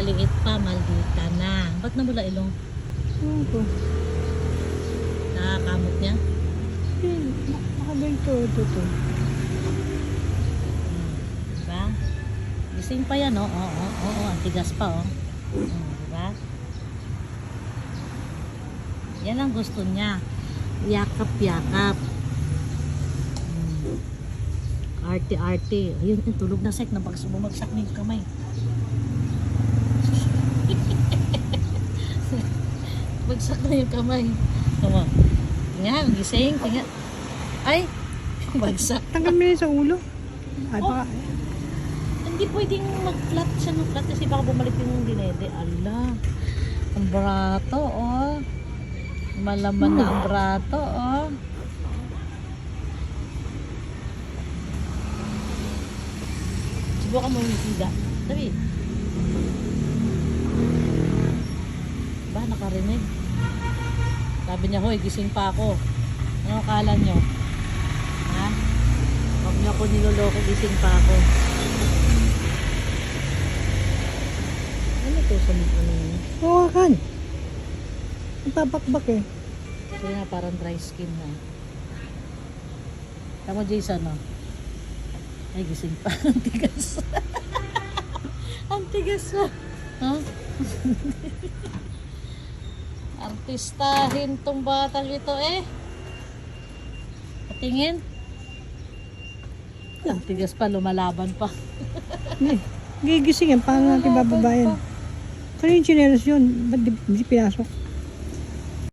maliit pa, maldita na. Ba't namula ilong? Ito. Nakakamot niya? Nakaganto. Ito. Diba? Gising pa yan, oh. Oo, ang tigas pa, oh. Diba? Yan ang gusto niya. Yakap-yakap. Arte-arte. Ayun, tulog na sek. Bumagsak na yung kamay. Bagsak na yung kamay. Tama. Yan, gising. Tingnan. Ay! Bagsak. Tanggal mo yun sa ulo. Ay, Oh. baka. Hindi pwedeng mag-flat siya ng flat kasi baka bumalik yung dinede. Ala. Ang brato, oh. Malaman na ang brato, oh. Subukan mo yung higa. Sabi. Ba, nakarinig? Sabi niya, hoy, gising pa ako. Ano akala nyo? Ha? Huwag niyo ako niloloko, gising pa ako. Ano to sa mga ano yun? Hawakan. Ang tabakbak eh. Kaya nga parang dry skin na. Tama Jason, no? Ay, gising pa. Ang tigas. Ang tigas mo. Huh? Artistahin tong batang ito eh. Patingin. Ang tigas pa, lumalaban pa. Gigising yan. Paano natin bababayan? Kaya yung chinelas yun. Ba't di pinasok?